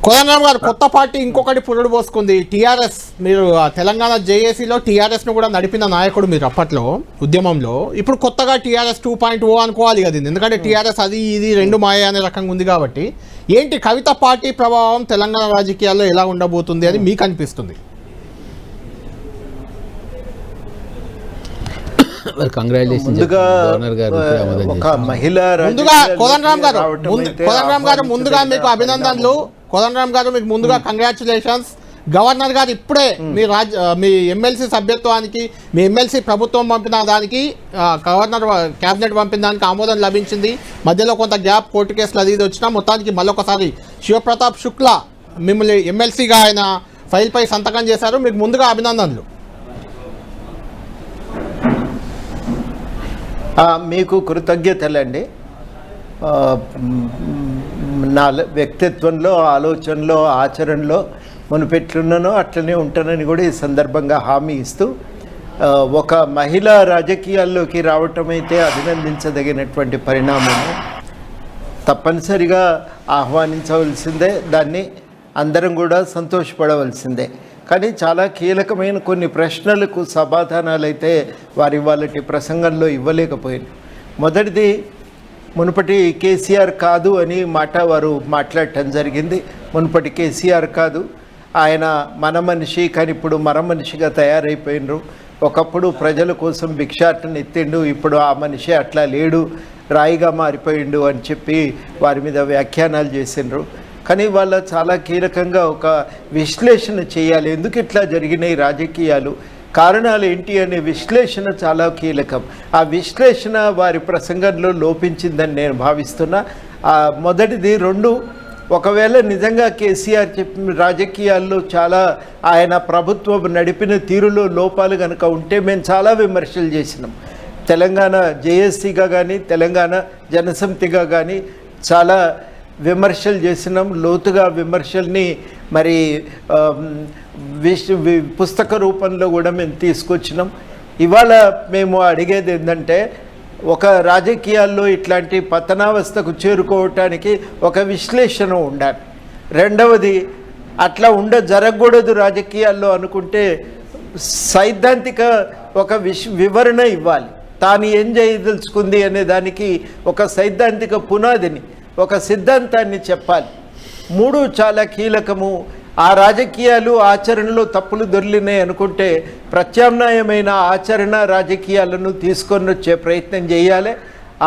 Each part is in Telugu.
కోదండరామ్ గారు, కొత్త పార్టీ ఇంకొకటి పురుడు పోసుకుంది టీఆర్ఎస్. మీరు తెలంగాణ జేఏసీలో టీఆర్ఎస్ను కూడా నడిపిన నాయకుడు మీరు అప్పట్లో ఉద్యమంలో. ఇప్పుడు కొత్తగా టీఆర్ఎస్ 2.0 అనుకోవాలి కదా, ఎందుకంటే టీఆర్ఎస్ అది ఇది రెండు మాయ అనే రకంగా ఉంది కాబట్టి. ఏంటి కవిత పార్టీ ప్రభావం తెలంగాణ రాజకీయాల్లో ఎలా ఉండబోతుంది అని మీకు అనిపిస్తుంది? కోదండరామ్ గారు ముందుగా మీకు అభినందనలు. కోదండరామ్ గారు మీకు ముందుగా కంగ్రాచులేషన్స్. గవర్నర్ గారు ఇప్పుడే మీ ఎమ్మెల్సీ సభ్యత్వానికి, మీ ఎమ్మెల్సీ ప్రభుత్వం పంపిన దానికి, గవర్నర్ క్యాబినెట్ పంపిన దానికి ఆమోదం లభించింది. మధ్యలో కొంత గ్యాప్, కోర్టు కేసులు అది ఇది వచ్చినా మొత్తానికి మళ్ళొకసారి శివప్రతాప్ శుక్లా మిమ్మల్ని ఎమ్మెల్సీగా ఆయన ఫైల్పై సంతకం చేశారు. మీకు ముందుగా అభినందనలు. మీకు కృతజ్ఞతలండి. నా వ్యక్తిత్వంలో, ఆలోచనలో, ఆచరణలో మునుపెట్లున్నానో అట్లనే ఉంటానని కూడా ఈ సందర్భంగా హామీ ఇస్తూ, ఒక మహిళ రాజకీయాల్లోకి రావటం అయితే అభినందించదగినటువంటి పరిణామము. తప్పనిసరిగా ఆహ్వానించవలసిందే, దాన్ని అందరం కూడా సంతోషపడవలసిందే. కానీ చాలా కీలకమైన కొన్ని ప్రశ్నలకు సమాధానాలు అయితే వాళ్ళ ప్రసంగంలో ఇవ్వలేకపోయింది. మొదటిది, మునుపటి కేసీఆర్ కాదు అని మాట వారు మాట్లాడటం జరిగింది. మునుపటి కేసీఆర్ కాదు, ఆయన మన మనిషి, కానీ ఇప్పుడు మర మనిషిగా తయారైపోయినరు. ఒకప్పుడు ప్రజల కోసం భిక్షాటన ఎత్తిండు, ఇప్పుడు ఆ మనిషి అట్లా లేడు, రాయిగా మారిపోయిండు అని చెప్పి వారి మీద వ్యాఖ్యానాలు చేసిండ్రు. కానీ వాళ్ళ చాలా కీలకంగా ఒక విశ్లేషణ చేయాలి. ఎందుకు ఇట్లా జరిగినాయి రాజకీయాలు, కారణాలు ఏంటి అనే విశ్లేషణ చాలా కీలకం. ఆ విశ్లేషణ వారి ప్రసంగంలో లోపించిందని నేను భావిస్తున్నా. మొదటిది. రెండు, ఒకవేళ నిజంగా కేసీఆర్ చెప్పిన రాజకీయాల్లో చాలా ఆయన ప్రభుత్వం నడిపిన తీరులో లోపాలు కనుక ఉంటే మేము చాలా విమర్శలు చేసినాం. తెలంగాణ జేఏసీగా కానీ, తెలంగాణ జనసమితిగా కానీ చాలా విమర్శలు చేసినాం. లోతుగా విమర్శల్ని మరి పుస్తక రూపంలో కూడా మేము తీసుకొచ్చినాం. ఇవాళ మేము అడిగేది ఏంటంటే, ఒక రాజకీయాల్లో ఇట్లాంటి పతనావస్థకు చేరుకోవటానికి ఒక విశ్లేషణ ఉండాలి. రెండవది, అట్లా జరగకూడదు రాజకీయాల్లో అనుకుంటే సైద్ధాంతిక ఒక వివరణ ఇవ్వాలి. తాను ఏం చేయదలుచుకుంది అనే దానికి ఒక సైద్ధాంతిక పునాదిని, ఒక సిద్ధాంతాన్ని చెప్పాలి. మూడు చాలా కీలకము. ఆ రాజకీయాలు ఆచరణలో తప్పులు దొర్లినాయి అనుకుంటే ప్రత్యామ్నాయమైన ఆచరణ రాజకీయాలను తీసుకొని వచ్చే ప్రయత్నం చేయాలి.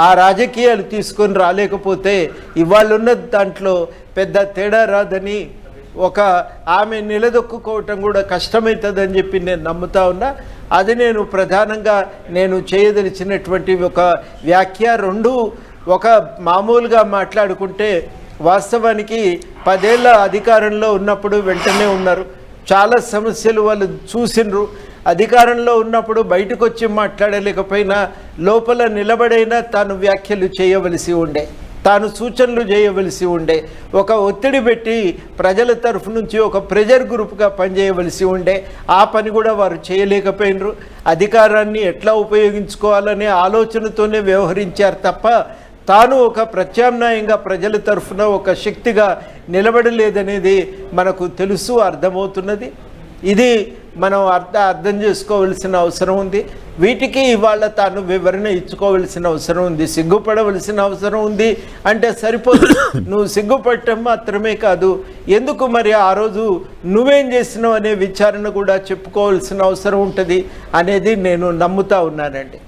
ఆ రాజకీయాలు తీసుకొని రాలేకపోతే ఇవాళున్న దాంట్లో పెద్ద తేడా రాదని, ఒక ఆమె నిలదొక్కుకోవటం కూడా కష్టమవుతుందని చెప్పి నేను నమ్ముతా ఉన్నా. అది నేను ప్రధానంగా చేయదలిచినటువంటి ఒక వ్యాఖ్య. రెండు, ఒక మామూలుగా మాట్లాడుకుంటే వాస్తవానికి 10 ఏళ్ళ అధికారంలో ఉన్నప్పుడు వెంటనే ఉన్నారు, చాలా సమస్యలు వాళ్ళు చూసినరు. అధికారంలో ఉన్నప్పుడు బయటకు వచ్చి మాట్లాడలేకపోయినా లోపల నిలబడైనా తాను వ్యాఖ్యలు చేయవలసి ఉండే, తాను సూచనలు చేయవలసి ఉండే, ఒక ఒత్తిడి పెట్టి ప్రజల తరఫు నుంచి ఒక ప్రెజర్ గ్రూప్గా పనిచేయవలసి ఉండే. ఆ పని కూడా వారు చేయలేకపోయినరు. అధికారాన్ని ఎట్లా ఉపయోగించుకోవాలనే ఆలోచనతోనే వ్యవహరించారు తప్ప తాను ఒక ప్రత్యామ్నాయంగా ప్రజల తరఫున ఒక శక్తిగా నిలబడలేదనేది మనకు తెలుసు, అర్థమవుతున్నది. ఇది మనం అర్థం చేసుకోవలసిన అవసరం ఉంది. వీటికి ఇవాళ తాను వివరణ ఇచ్చుకోవలసిన అవసరం ఉంది, సిగ్గుపడవలసిన అవసరం ఉంది అంటే సరిపోదు. నువ్వు సిగ్గుపడటం మాత్రమే కాదు, ఎందుకు మరి ఆ రోజు నువ్వేం చేసినావు అనే విచారణ కూడా చెప్పుకోవాల్సిన అవసరం ఉంటుంది అనేది నేను నమ్ముతా ఉన్నానండి.